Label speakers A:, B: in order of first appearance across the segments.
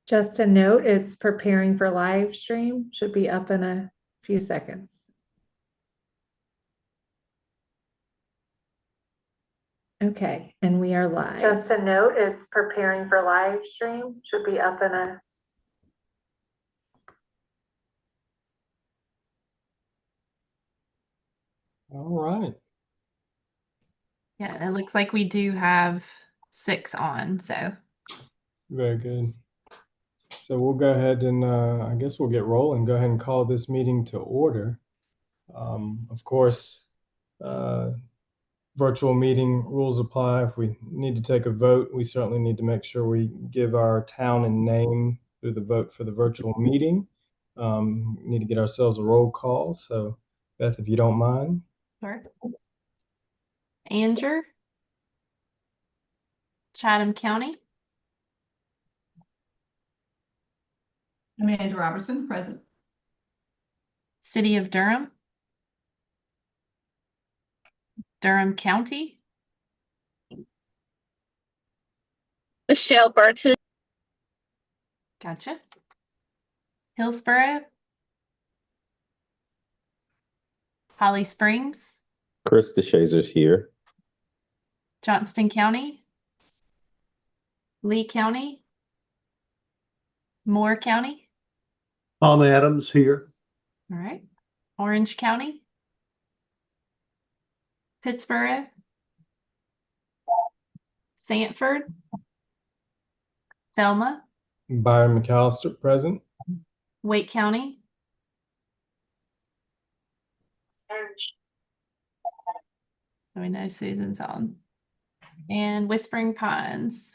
A: Just a note, it's preparing for live stream. Should be up in a few seconds. Okay, and we are live. Just a note, it's preparing for live stream. Should be up in a.
B: All right.
C: Yeah, it looks like we do have 6 on, so.
B: Very good. So we'll go ahead and I guess we'll get rolling. Go ahead and call this meeting to order. Of course, virtual meeting rules apply. If we need to take a vote, we certainly need to make sure we give our town and name through the vote for the virtual meeting. We need to get ourselves a roll call. So, Beth, if you don't mind.
C: Sure. Anger, Chatham County,
D: Amanda Robertson, present.
C: City of Durham, Durham County,
E: Michelle Burton.
C: gotcha. Hillsborough, Holly Springs,
F: Chris DeShazer's here.
C: Johnston County, Lee County, Moore County,
G: Tom Adams here.
C: all right. Orange County, Pittsburgh, Sanford, Thelma,
B: Byron McAllister, present.
C: Wake County, we know Susan's on, and Whispering Pines.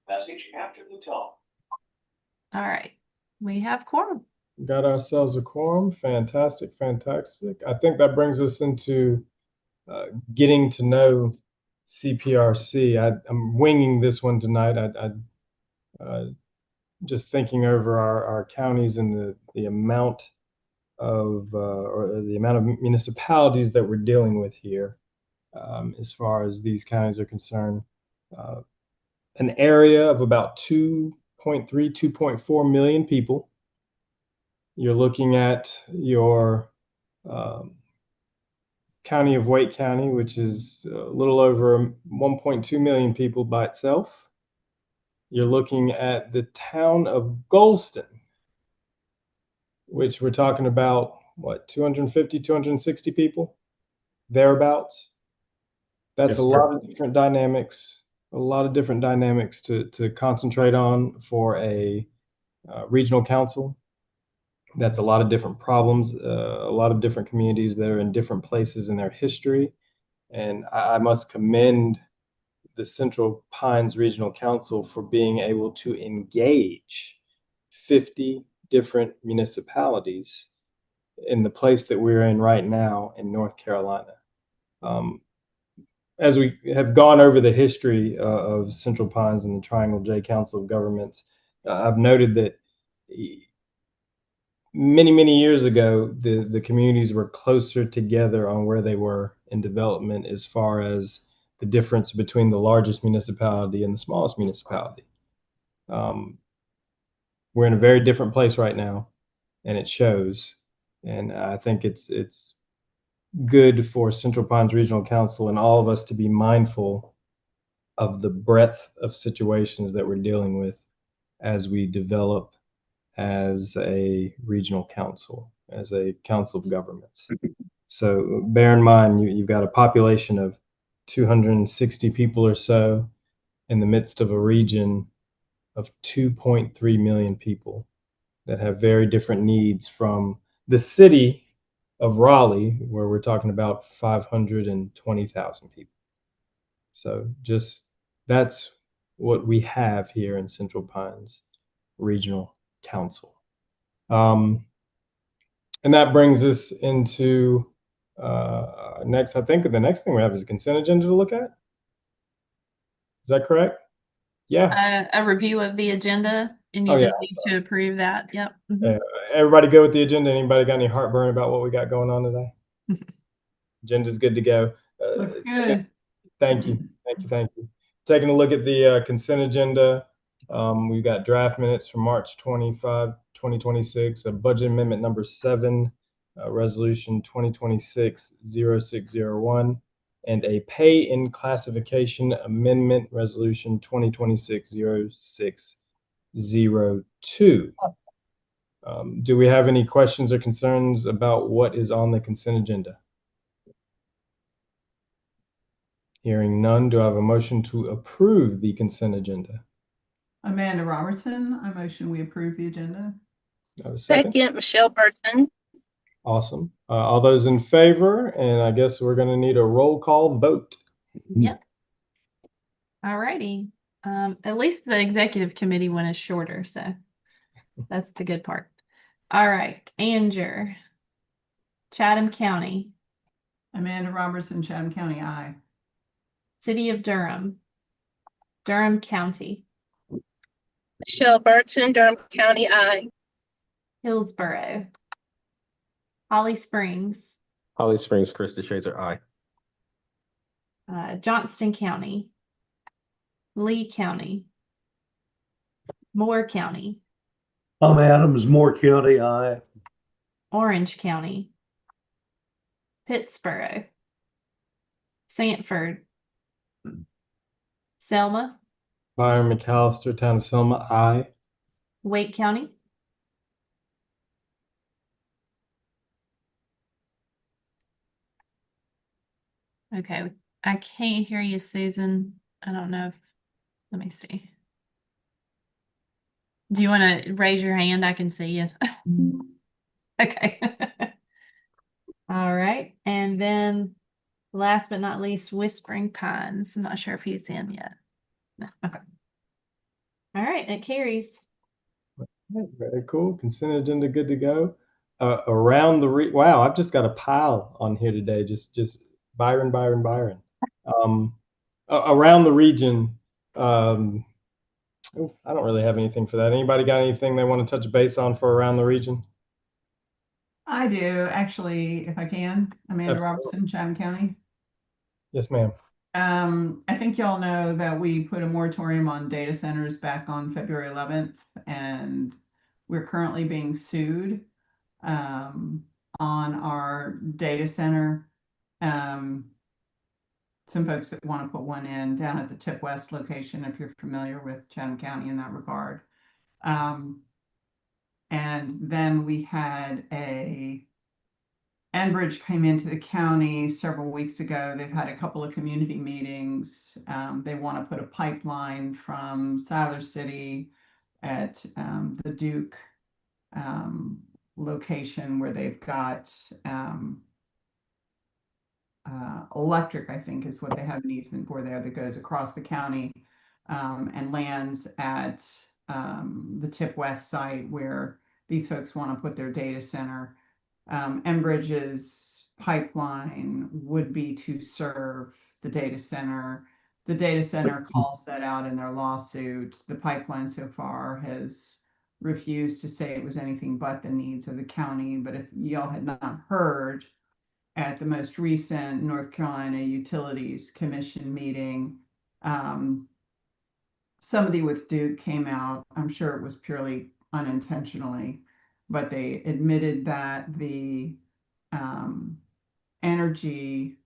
H: Message after the tone.
C: All right, we have quorum.
B: Got ourselves a quorum. Fantastic, fantastic. I think that brings us into getting to know CPRC. I'm winging this one tonight. Just thinking over our counties and the amount of or the amount of municipalities that we're dealing with here, as far as these counties are concerned. An area of about 2.3, 2.4 million people. You're looking at your county of Wake County, which is a little over 1.2 million people by itself. You're looking at the town of Golston, which we're talking about, what, 250, 260 people, thereabouts. That's
F: Yes,
B: a
F: sir.
B: lot of different dynamics, to concentrate on for a regional council. That's a lot of different problems, a lot of different communities that are in different places in their history. And I must commend the Central Pines Regional Council for being able to engage 50 different municipalities in the place that we're in right now in North Carolina. As we have gone over the history of Central Pines and the Triangle J Council of Governments, I've noted that many years ago, the communities were closer together on where they were in development as far as the difference between the largest municipality and the smallest municipality. We're in a very different place right now, and it shows. And I think it's good for Central Pines Regional Council and all of us to be mindful of the breadth of situations that we're dealing with as we develop as a regional council, as a council of governments. So bear in mind, you've got a population of 260 people or so in the midst of a region of 2.3 million people that have very different needs, from the city of Raleigh, where we're talking about 520,000 people. So just that's what we have here in Central Pines Regional Council. And that brings us into next, I think the next thing we have is a consent agenda to look at. Is that correct? Yeah.
C: A review of the agenda, and you just need to approve that. Yep.
B: Mm-hmm. Everybody go with the agenda. Anybody got any heartburn about what we got going on today? Agenda's good to go.
D: Looks good.
B: Thank you. Taking a look at the consent agenda. We've got draft minutes from March 25, 2026, a budget amendment number 7, resolution 2026-0601, and a pay in classification amendment resolution 2026-0602. Do we have any questions or concerns about what is on the consent agenda? Hearing none, do I have a motion to approve the consent agenda?
D: Amanda Robertson, I motion we approve the agenda.
B: Do I have a second?
E: Second, Michelle Burton.
B: Awesome. All those in favor, and I guess we're going to need a roll call vote.
C: Yep. All righty. At least the executive committee one is shorter, so that's the good part. All right, Anger, Chatham County,
D: Amanda Robertson, Chatham County, aye.
C: City of Durham, Durham County,
E: Michelle Burton, Durham County, aye.
C: Hillsborough, Holly Springs,
F: Holly Springs, Krista Shazer, aye.
C: Johnston County, Lee County, Moore County,
G: Tom Adams, Moore County, aye.
C: Orange County, Pittsboro, Sanford, Selma,
B: Byron McAllister, Town of Selma, aye.
C: Wake County, okay, I can't hear you, Susan. I don't know if, let me see. Do you want to raise your hand? I can see you. Okay. All right. And then last but not least, Whispering Pines. I'm not sure if he's in yet. No. Okay. All right. It carries.
B: Very cool. Consent agenda good to go. Around the wow, I've just got a pile on here today. Just Byron. Around the region. I don't really have anything for that. Anybody got anything they want to touch base on for around the region?
D: I do, actually, if I can. Amanda
B: Absolutely.
D: Robertson, Chatham County.
B: Yes, ma'am.
D: I think y'all know that we put a moratorium on data centers back on February 11th, and we're currently being sued on our data center. Some folks that want to put one in down at the Tip West location, if you're familiar with Chatham County in that regard. And then we had Enbridge came into the county several weeks ago. They've had a couple of community meetings. They want to put a pipeline from Siler City at the Duke location where they've got electric, I think is what they have an easement for there, that goes across the county and lands at the Tip West site where these folks want to put their data center. Enbridge's pipeline would be to serve the data center. The data center calls that out in their lawsuit. The pipeline so far has refused to say it was anything but the needs of the county. But if y'all had not heard, at the most recent North Carolina Utilities Commission meeting, somebody with Duke came out. I'm sure it was purely unintentionally, but they admitted that the energy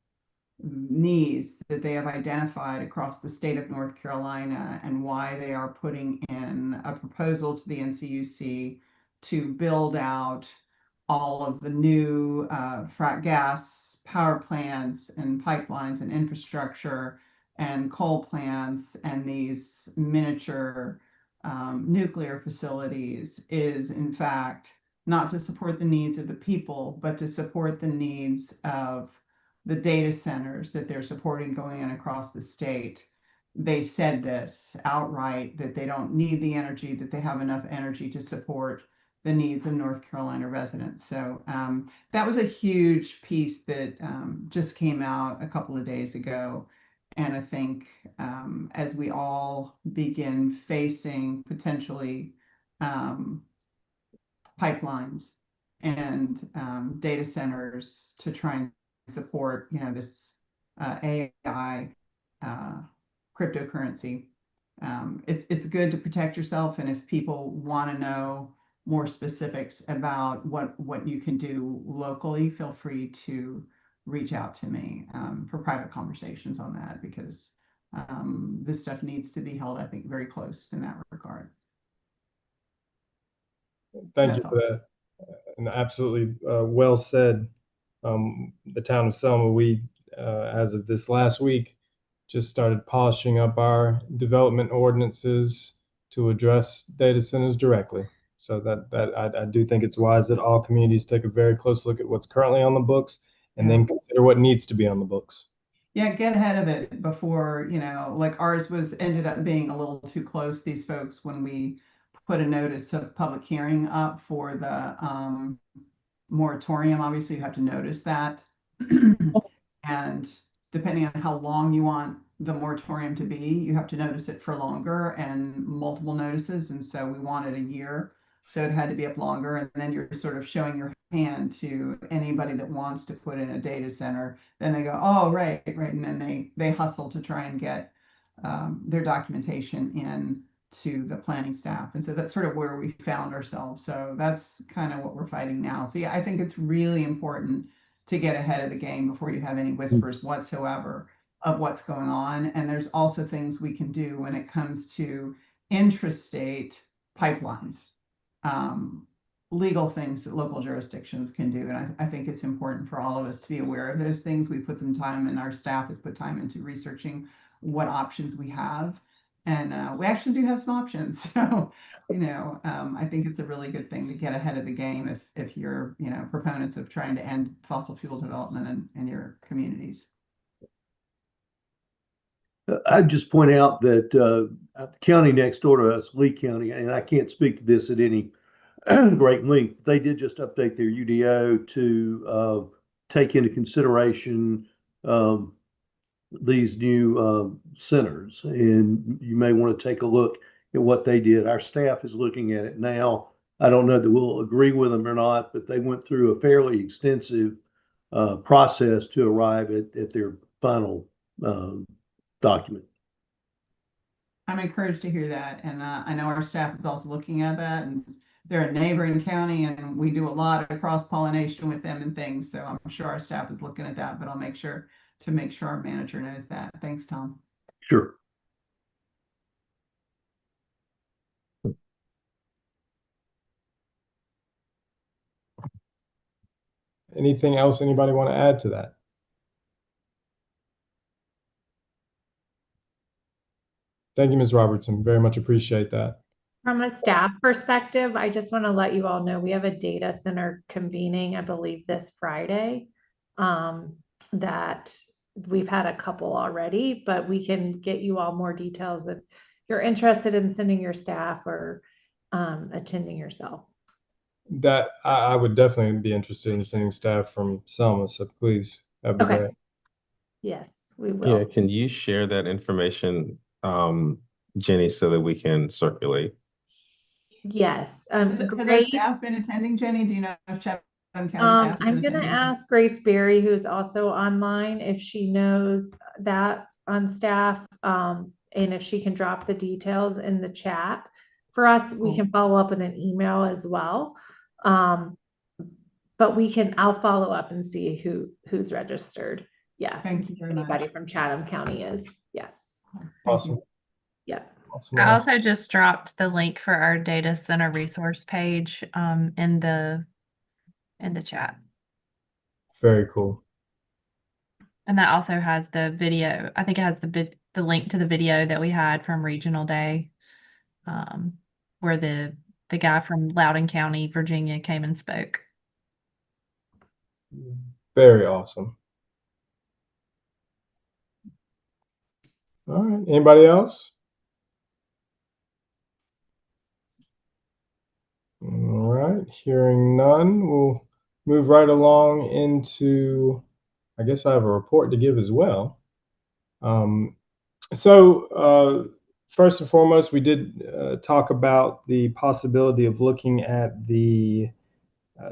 D: needs that they have identified across the state of North Carolina and why they are putting in a proposal to the NCUC to build out all of the new frac gas power plants and pipelines and infrastructure and coal plants and these miniature nuclear facilities is in fact not to support the needs of the people, but to support the needs of the data centers that they're supporting going in across the state. They said this outright, that they don't need the energy, that they have enough energy to support the needs of North Carolina residents. So that was a huge piece that just came out a couple of days ago. And I think as we all begin facing potentially pipelines and data centers to try and support, this AI cryptocurrency, it's good to protect yourself. And if people want to know more specifics about what you can do locally, feel free to reach out to me for private conversations on that, because this stuff needs to be held, I think, very close in that regard.
B: Thank
D: That's
B: you for that. And absolutely well said. The town of Selma, we, as of this last week, just started polishing up our development ordinances to address data centers directly. So I do think it's wise that all communities take a very close look at what's currently on the books and then consider what needs to be on the books.
D: Yeah, get ahead of it before, like ours ended up being a little too close, these folks, when we put a notice of public hearing up for the moratorium. Obviously, you have to notice that. And depending on how long you want the moratorium to be, you have to notice it for longer and multiple notices. And so we wanted a year. So it had to be up longer. And then you're sort of showing your hand to anybody that wants to put in a data center. Then they go, oh, right. And then they hustle to try and get their documentation in to the planning staff. And so that's sort of where we found ourselves. So that's kind of what we're fighting now. So yeah, I think it's really important to get ahead of the game before you have any whispers whatsoever of what's going on. And there's also things we can do when it comes to intrastate pipelines, legal things that local jurisdictions can do. And I think it's important for all of us to be aware of those things. We put some time, and our staff has put time into researching what options we have. And we actually do have some options. So, I think it's a really good thing to get ahead of the game if you're, proponents of trying to end fossil fuel development in your communities.
G: I'd just point out that the county next door to us, Lee County, and I can't speak to this at any great length, they did just update their UDO to take into consideration these new centers, and you may want to take a look at what they did. Our staff is looking at it now. I don't know that we'll agree with them or not, but they went through a fairly extensive process to arrive at their final document.
D: I'm encouraged to hear that. And I know our staff is also looking at that, and they're a neighboring county, and we do a lot of cross-pollination with them and things. So I'm sure our staff is looking at that, but I'll make sure our manager knows that. Thanks, Tom.
G: Sure.
B: Anything else anybody want to add to that? Thank you, Ms. Robertson. Very much appreciate that.
A: From a staff perspective, I just want to let you all know we have a data center convening, I believe, this Friday. That we've had a couple already, but we can get you all more details if you're interested in sending your staff or attending yourself.
B: That I would definitely be interested in sending staff from Selma, so please, that'd be great.
A: Yes, we will.
F: Yeah, can you share that information, Jenny, so that we can circulate?
A: Yes.
D: Has our staff been attending, Jenny? Do you know if Chatham County staff
A: I'm going to ask Grace Berry, who's also online, if she knows that on staff, and if she can drop the details in the chat for us. We can follow up in an email as well. But I'll follow up and see who's registered. Yeah.
D: Thank you very much.
A: Anybody from Chatham County is. Yes.
B: Awesome.
A: Yeah.
B: Awesome.
C: I also just dropped the link for our data center resource page in the chat.
B: Very cool.
C: And that also has the video. I think it has the link to the video that we had from Regional Day, where the guy from Loudoun County, Virginia, came and spoke.
B: Very awesome. All right. Anybody else? All right. Hearing none, we'll move right along into, I guess I have a report to give as well. First and foremost, we did talk about the possibility of looking at the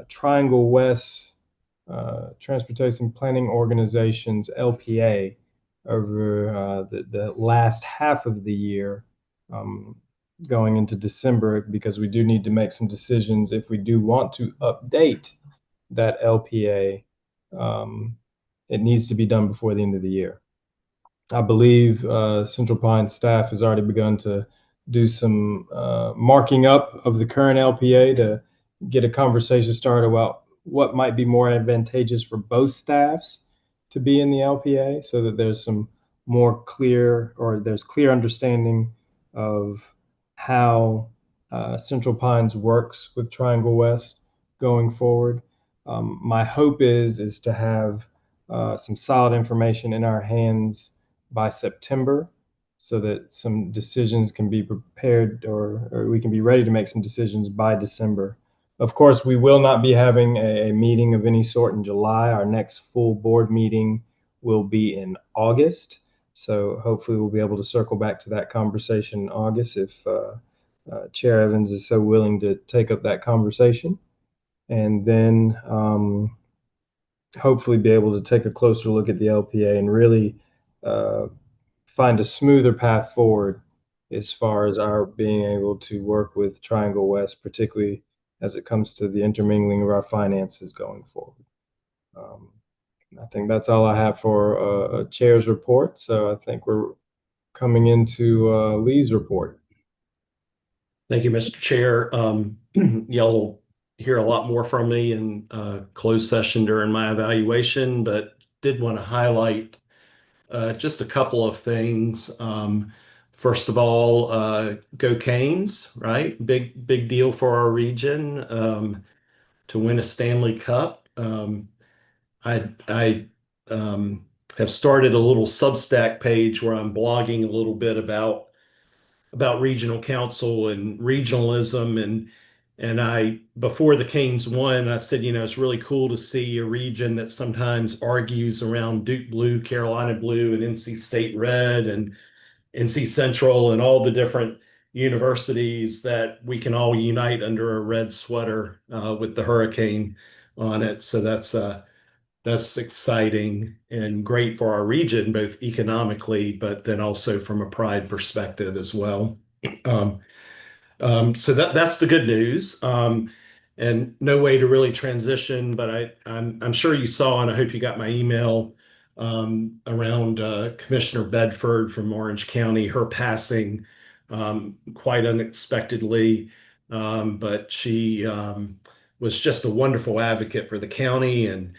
B: Triangle West Transportation Planning Organization's LPA over the last half of the year going into December, because we do need to make some decisions if we do want to update that LPA. It needs to be done before the end of the year. I believe Central Pines staff has already begun to do some marking up of the current LPA to get a conversation started about what might be more advantageous for both staffs to be in the LPA, so that there's some more clear, or there's clear understanding of how Central Pines works with Triangle West going forward. My hope is to have some solid information in our hands by September, so that some decisions can be prepared, or we can be ready to make some decisions by December. Of course, we will not be having a meeting of any sort in July. Our next full board meeting will be in August. So hopefully we'll be able to circle back to that conversation in August if Chair Evans is so willing to take up that conversation. And then hopefully be able to take a closer look at the LPA and really find a smoother path forward as far as our being able to work with Triangle West, particularly as it comes to the intermingling of our finances going forward. I think that's all I have for a chair's report. So I think we're coming into Lee's report.
I: Thank you, Mr. Chair. Y'all will hear a lot more from me in closed session during my evaluation, but did want to highlight just a couple of things. First of all, go Canes, right? Big deal for our region to win a Stanley Cup. I have started a little Substack page where I'm blogging a little bit about regional council and regionalism, and I, before the Canes won, I said, it's really cool to see a region that sometimes argues around Duke Blue, Carolina Blue, and NC State Red, and NC Central, and all the different universities, that we can all unite under a red sweater with the hurricane on it. So that's exciting and great for our region, both economically, but then also from a pride perspective as well. So that's the good news. And no way to really transition, but I'm sure you saw, and I hope you got my email around Commissioner Bedford from Orange County, her passing quite unexpectedly, but she was just a wonderful advocate for the county and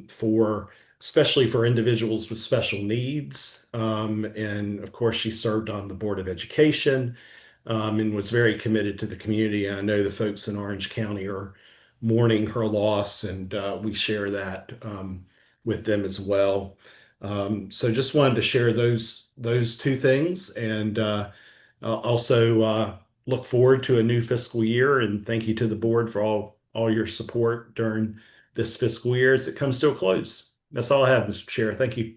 I: for especially for individuals with special needs. And of course, she served on the Board of Education and was very committed to the community. I know the folks in Orange County are mourning her loss, and we share that with them as well. So just wanted to share those two things, and also look forward to a new fiscal year. And thank you to the board for all your support during this fiscal year as it comes to a close. That's all I have, Mr. Chair. Thank you.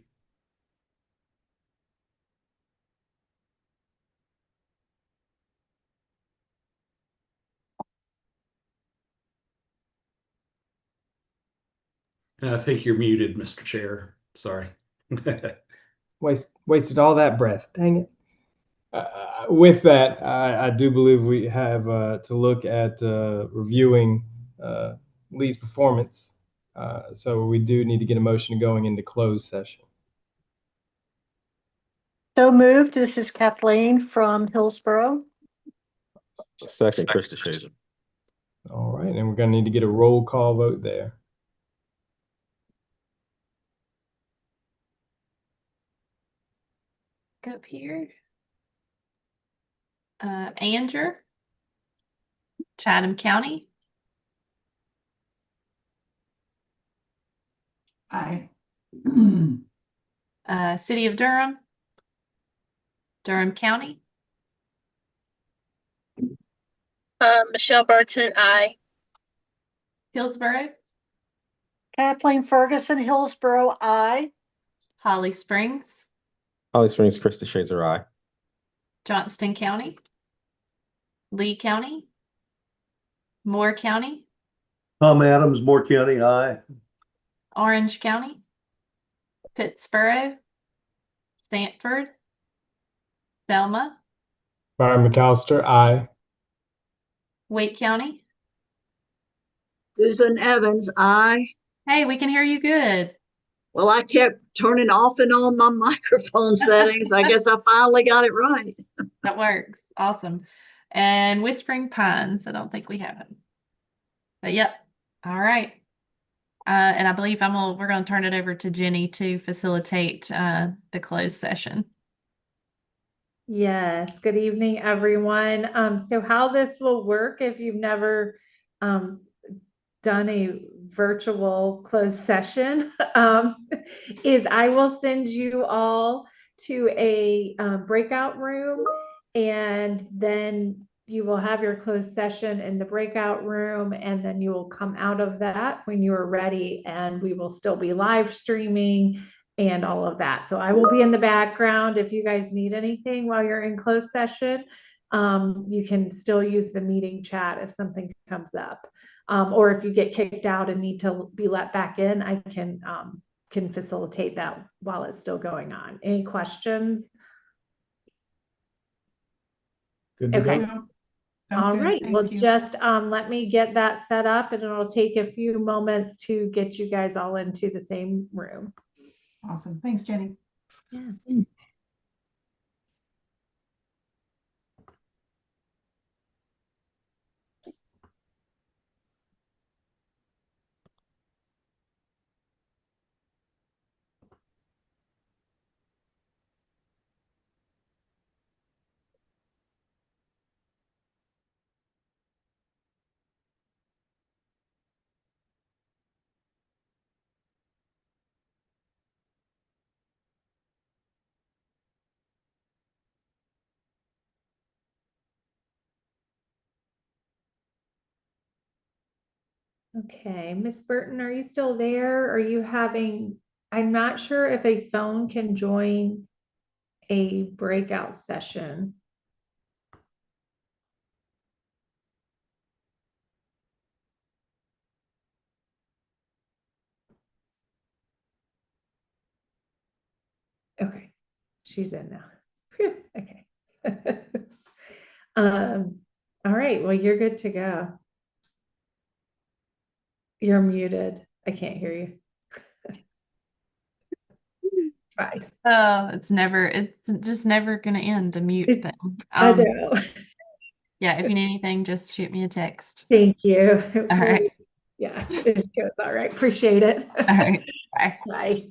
I: And I think you're muted, Mr. Chair. Sorry.
B: Wasted all that breath. Dang it. With that, I do believe we have to look at reviewing Lee's performance. So we do need to get a motion going into closed session.
J: So moved. This is Kathleen from Hillsborough.
F: Second, Krista Shazer.
B: All right, and we're going to need to get a roll call vote there.
C: Go up here. Anger, Chatham County,
D: Aye.
C: City of Durham, Durham County,
E: Michelle Burton, aye.
C: Hillsborough,
J: Kathleen Ferguson, Hillsborough, I.
C: Holly Springs,
F: Holly Springs, Krista Shazer, aye.
C: Johnston County, Lee County, Moore County,
G: Tom Adams, Moore County, aye.
C: Orange County, Pittsboro, Sanford, Selma,
B: Byron McAllister, aye.
C: Wake County.
K: Susan Evans, aye.
C: Hey, we can hear you good.
K: Well, I kept turning off and on my microphone settings. I guess I finally got it right.
C: That works. Awesome. And Whispering Pines. I don't think we have him. But yep. All right. And I believe we're gonna turn it over to Jenny to facilitate the closed session.
A: Yes, good evening, everyone. So how this will work, if you've never done a virtual closed session, is I will send you all to a breakout room, and then you will have your closed session in the breakout room, and then you will come out of that when you are ready, and we will still be live streaming and all of that. So I will be in the background. If you guys need anything while you're in closed session, you can still use the meeting chat if something comes up. Or if you get kicked out and need to be let back in, I can facilitate that while it's still going on. Any questions?
B: Good to
A: Okay.
B: go.
D: Sounds
A: All
D: good.
A: right,
D: Thank
A: well,
D: you.
A: just let me get that set up, and it'll take a few moments to get you guys all into the same room.
D: Awesome. Thanks, Jenny.
A: Yeah. Okay, Miss Burton, are you still there? Are you having, I'm not sure if a phone can join a breakout session. Okay, she's in now. Phew, okay. All right, well, you're good to go. You're muted. I can't hear you. Try.
C: Oh, it's just never gonna end, the mute thing.
A: I know.
C: Yeah, if you need anything, just shoot me a text.
A: Thank you.
C: All right.
A: Yeah, it goes all right. Appreciate it.
C: All right. Bye.
A: Bye.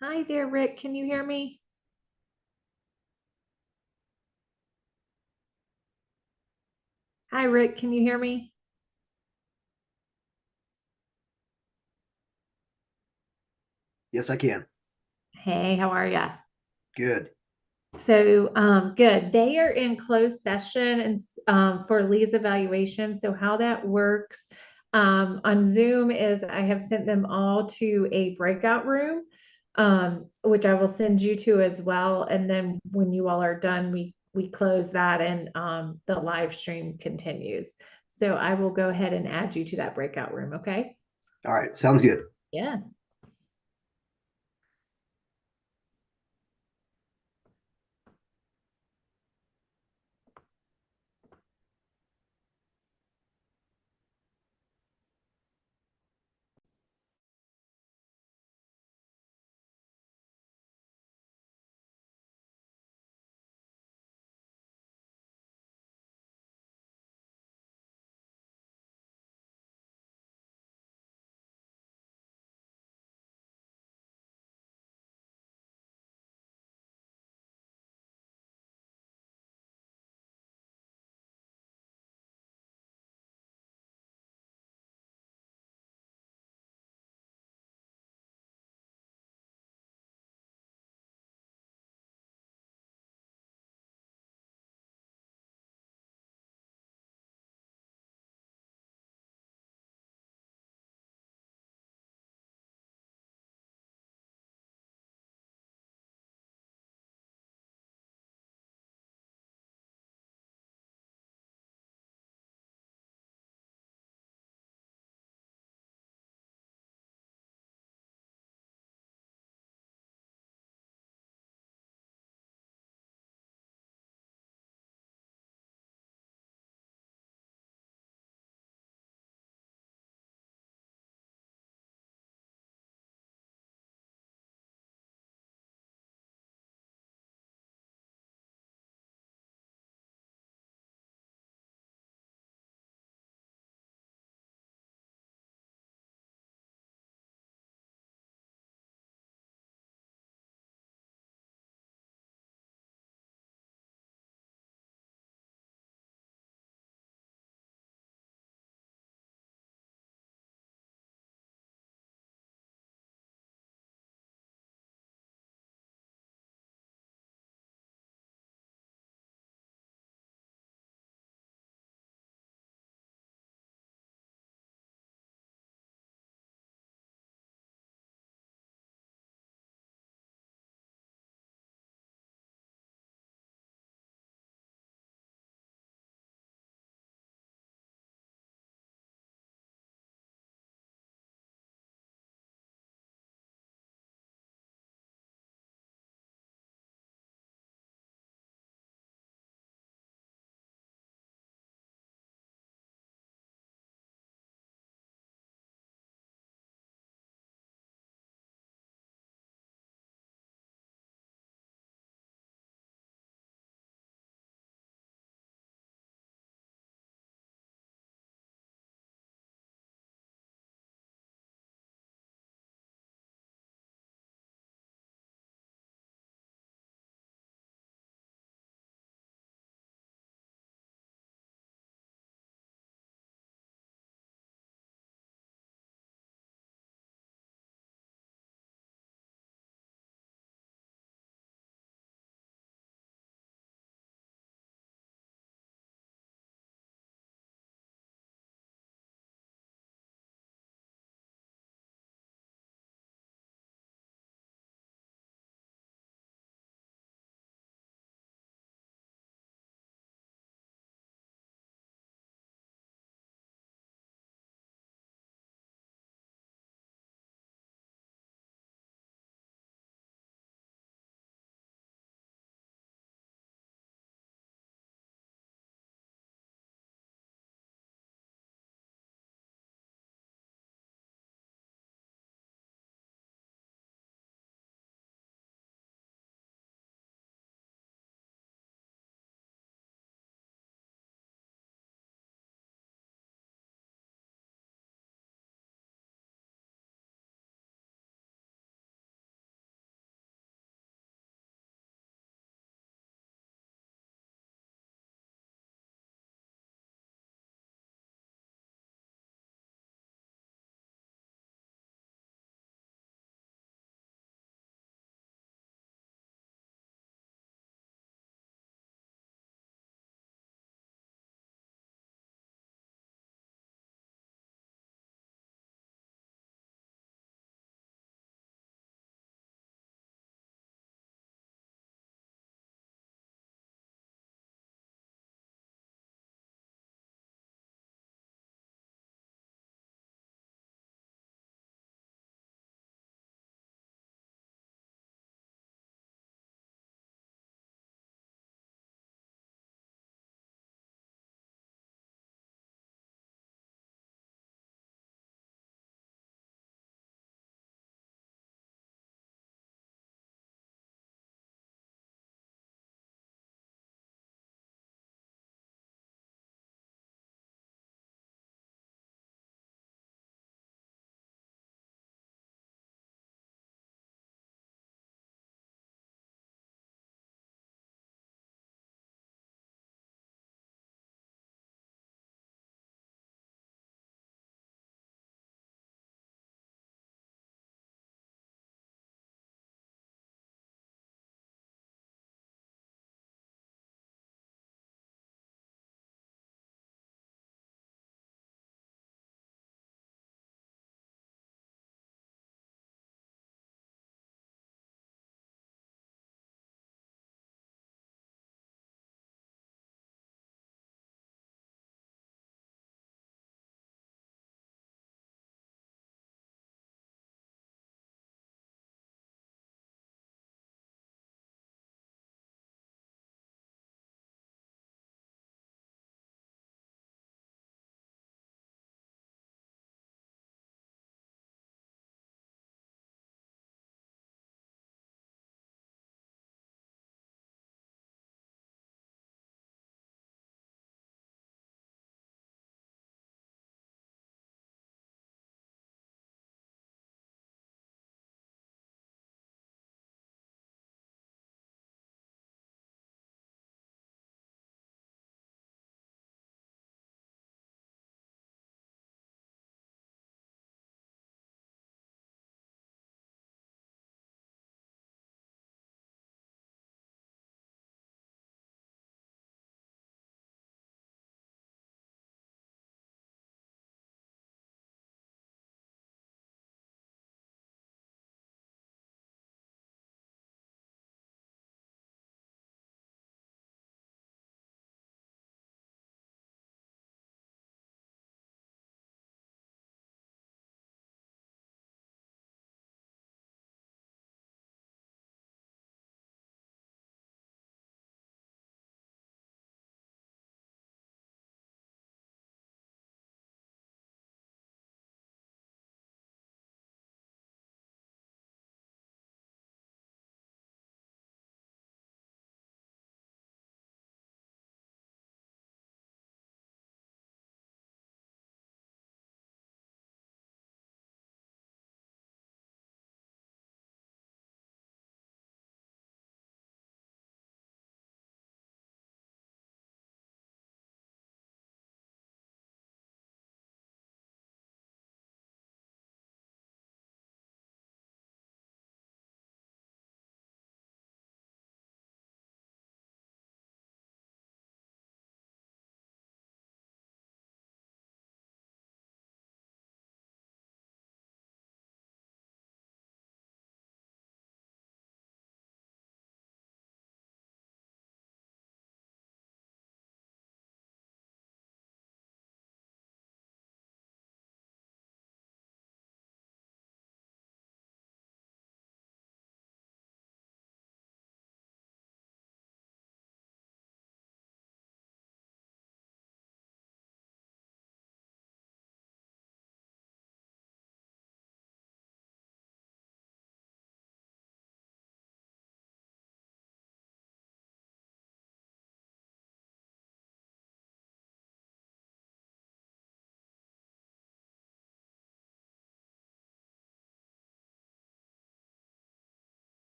A: Hi there, Rick. Can you hear me? Hi, Rick. Can you hear me?
L: Yes, I can.
A: Hey, how are ya?
L: Good.
A: So, good. They are in closed session and for Lee's evaluation. So how that works on Zoom is I have sent them all to a breakout room, which I will send you to as well. And then when you all are done, we close that and the live stream continues. So I will go ahead and add you to that breakout room. Okay.
L: All right. Sounds good.
A: Yeah.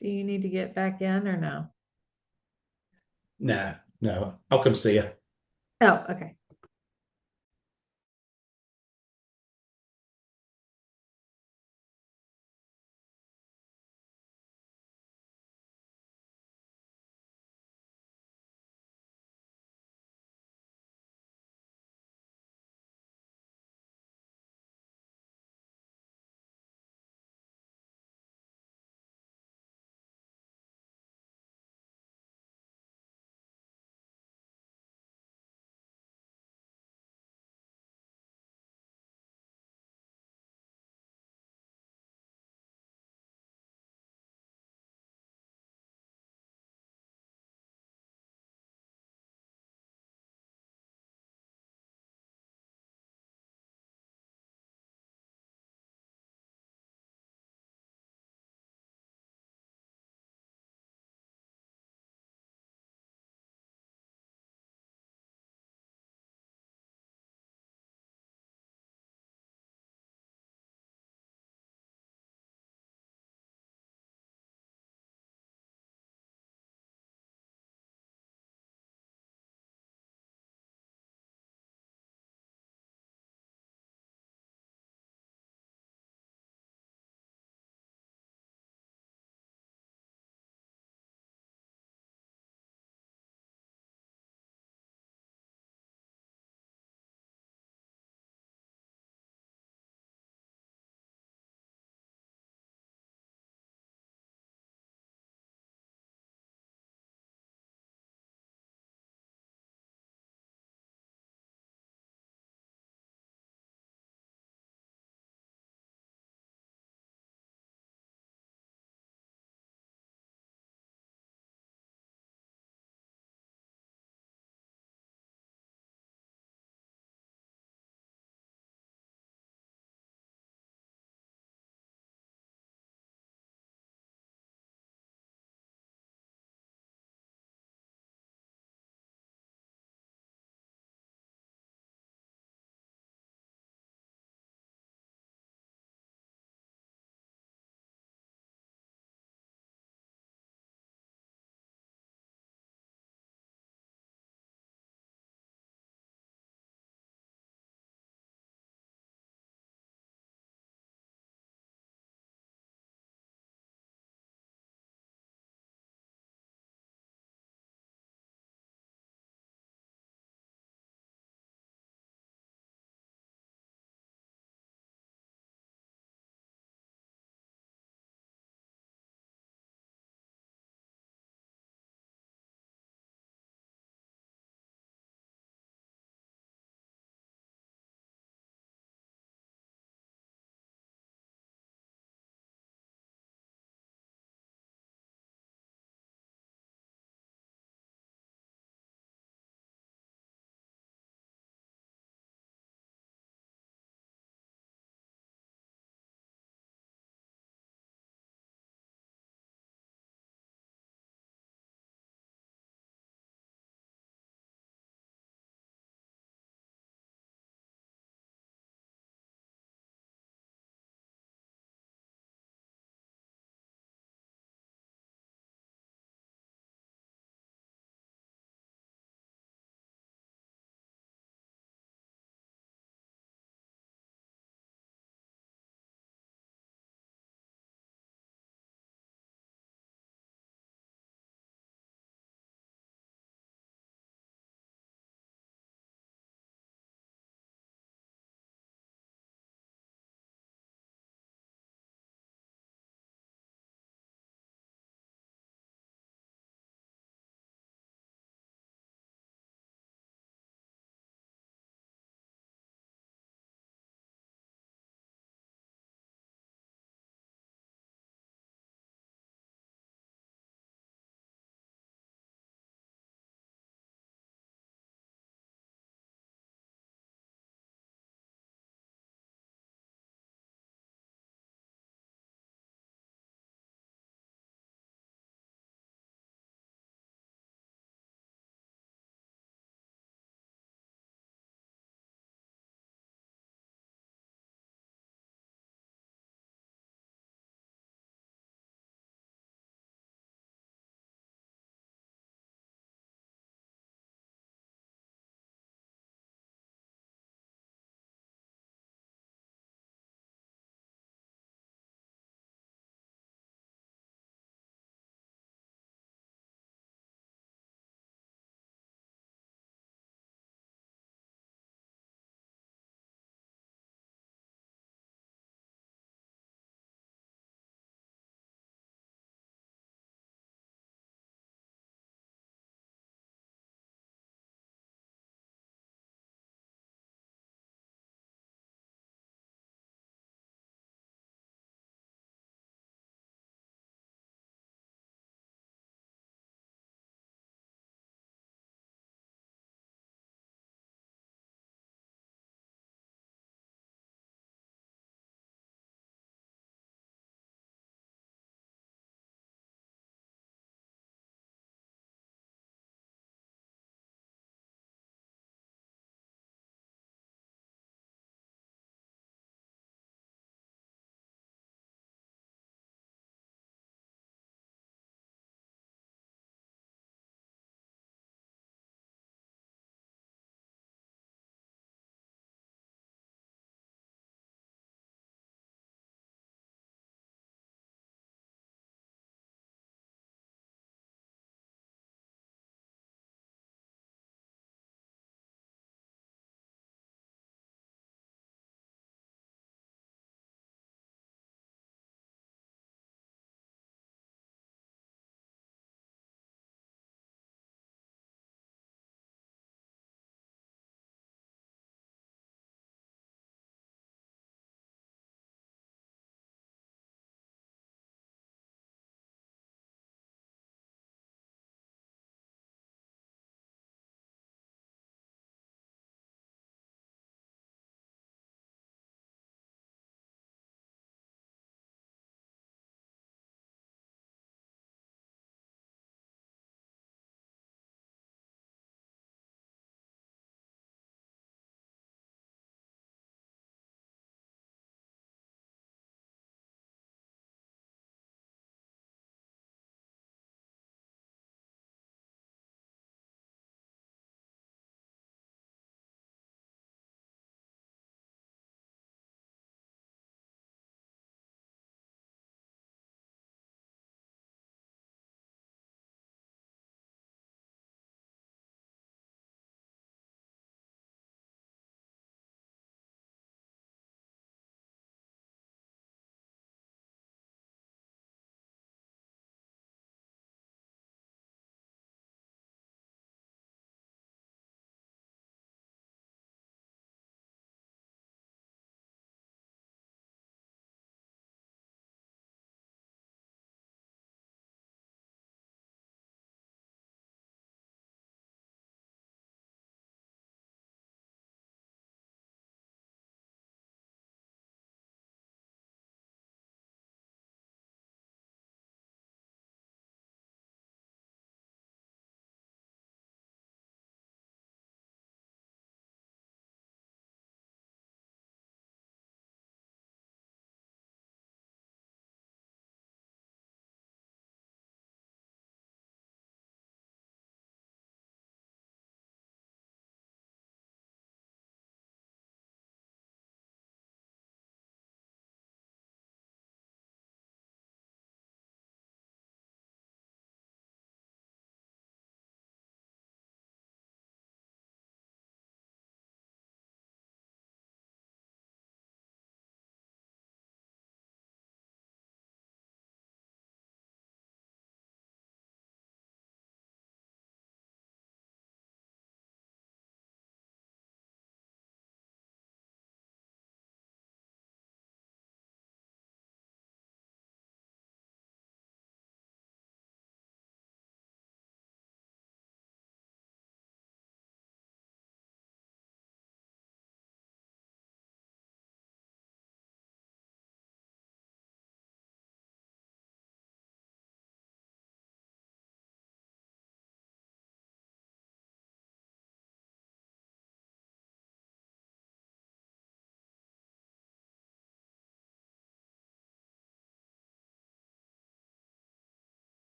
A: Do you need to get back in or no?
I: No, I'll come see you.
A: Oh, okay.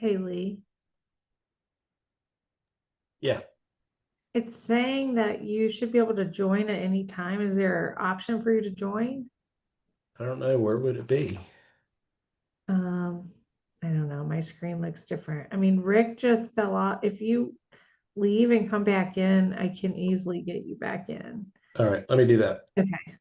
A: Haley.
I: Yeah.
A: It's saying that you should be able to join at any time. Is there an option for you to join?
I: I don't know. Where would it be?
A: I don't know. My screen looks different. I mean, Rick just fell off. If you leave and come back in, I can easily get you back in.
I: All right. Let me do that.
A: Okay.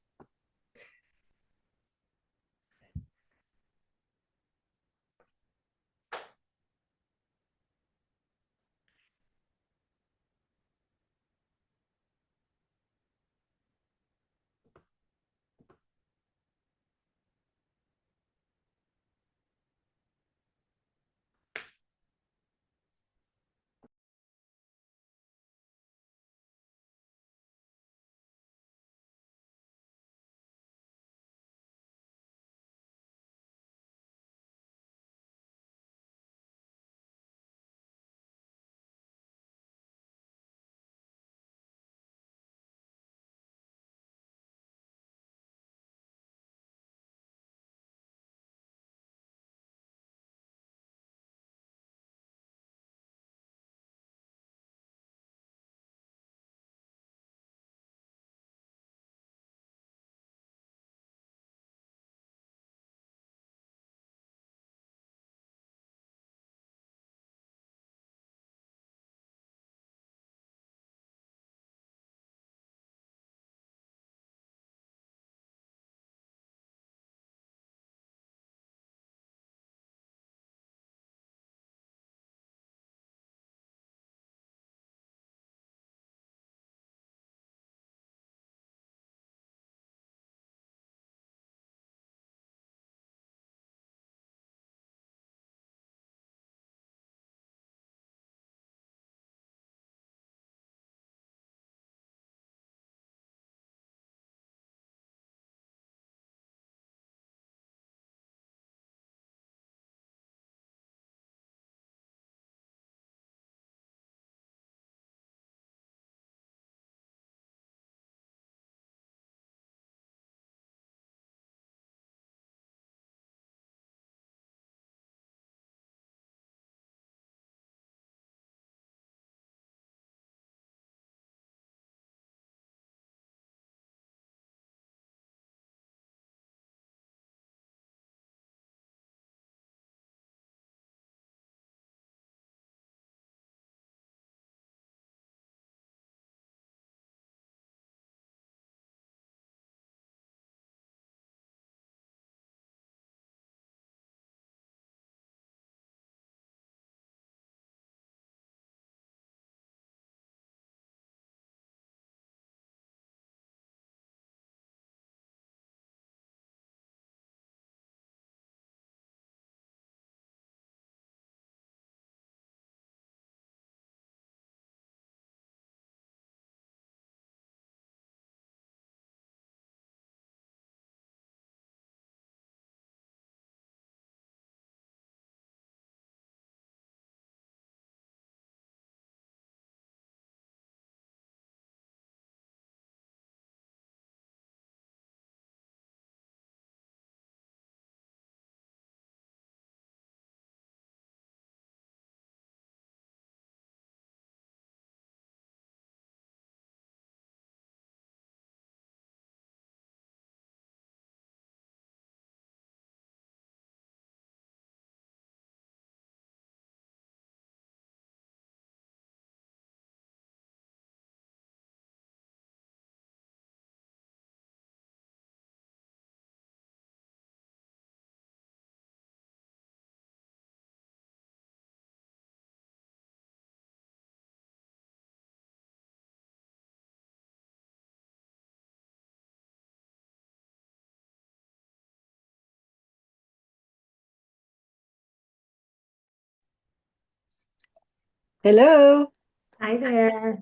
J: Hello.
A: Hi there.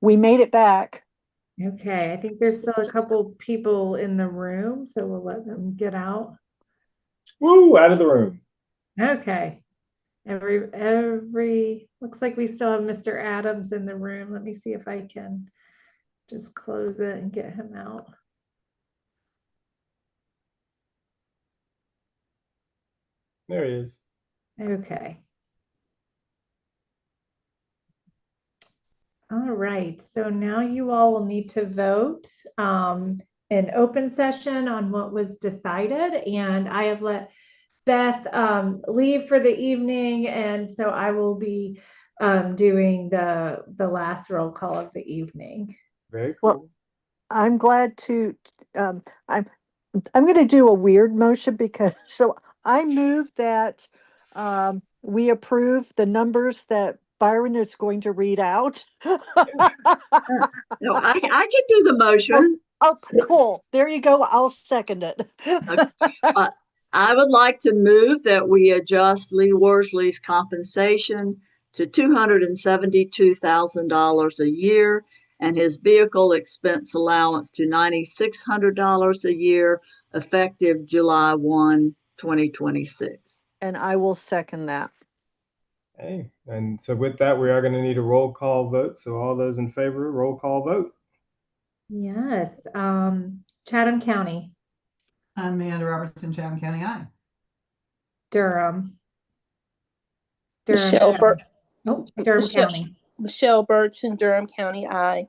J: We made it back.
A: Okay, I think there's still a couple people in the room, so we'll let them get out.
B: Woo, out of the room.
A: Okay. Looks like we still have Mr. Adams in the room. Let me see if I can just close it and get him out.
B: There he is.
A: Okay. All right, so now you all will need to vote in open session on what was decided, and I have let Beth leave for the evening, and so I will be doing the last roll call of the evening.
B: Very cool.
J: Well, I'm glad to, I'm going to do a weird motion because, so I move that we approve the numbers that Byron is going to read out.
K: No, I can do the motion.
J: Oh, cool. There you go. I'll second it.
K: I would like to move that we adjust Lee Worsley's compensation to $272,000 a year and his vehicle expense allowance to $9,600 a year, effective July 1, 2026.
J: And I will second that.
B: Hey, and so with that, we are going to need a roll call vote. So all those in favor, roll call vote.
A: Yes, Chatham County,
D: Amanda Robertson, Chatham County, aye.
A: Durham.
E: Michelle
A: County. Durham
E: Michelle-
A: County,
E: Michelle Burton, Durham County, aye.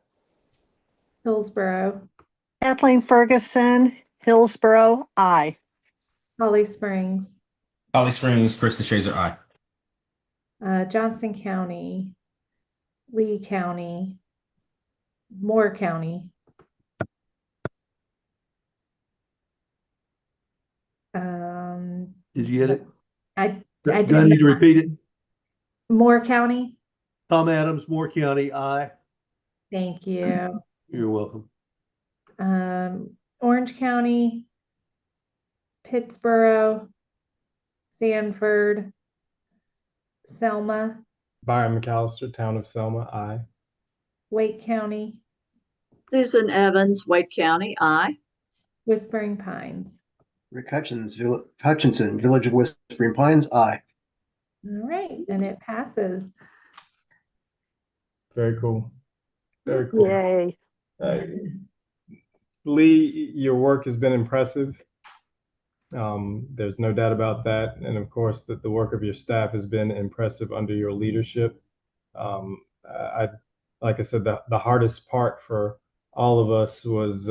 A: Hillsborough,
J: Kathleen Ferguson, Hillsborough, aye.
A: Holly Springs,
M: Holly Springs, Krista Shazer, aye.
A: Johnson County, Lee County, Moore County.
G: Did you get it?
A: I
G: Do I
A: did
G: need to repeat it?
A: Moore County.
G: Tom Adams, Moore County, aye.
A: Thank you.
G: You're welcome.
A: Orange County, Pittsboro, Sanford, Selma,
B: Byron McAllister, Town of Selma, aye.
A: Wake County,
K: Susan Evans, Wake County, aye.
A: Whispering Pines.
L: Rick Hutchinson, Village of Whispering Pines, aye.
A: All right, and it passes.
B: Very cool. Very cool.
J: Yay.
B: Lee, your work has been impressive. There's no doubt about that. And of course, that the work of your staff has been impressive under your leadership. Like I said, the hardest part for all of us was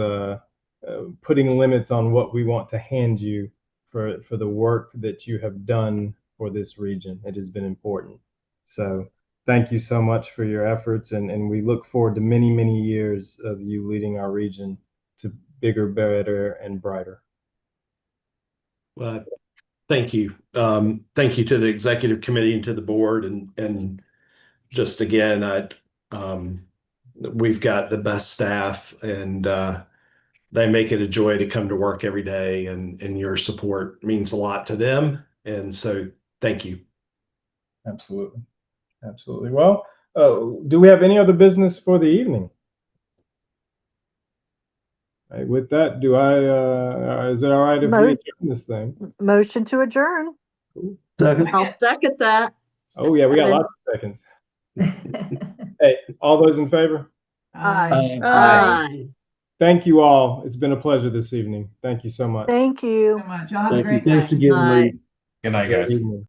B: putting limits on what we want to hand you for the work that you have done for this region. It has been important. So thank you so much for your efforts, and we look forward to many, many years of you leading our region to bigger, better, and brighter.
I: Well, thank you. Thank you to the executive committee and to the board, and just again, we've got the best staff, and they make it a joy to come to work every day, and your support means a lot to them. And so thank you.
B: Absolutely. Absolutely. Well, do we have any other business for the evening? Right, with that, is it all right if we adjourn this thing?
J: Motion to adjourn.
B: Cool.
G: Second.
K: I'll second that.
B: Oh yeah, we got lots of seconds. Hey, all those in favor?
J: Aye.
K: Aye.
B: Thank you all. It's been a pleasure this evening. Thank you so much.
J: Thank you.
D: So much. Y'all have a
G: Thank you.
D: great night.
G: Thanks again,
K: Bye.
G: Lee.
M: Good night,
B: Good
M: guys.
B: evening.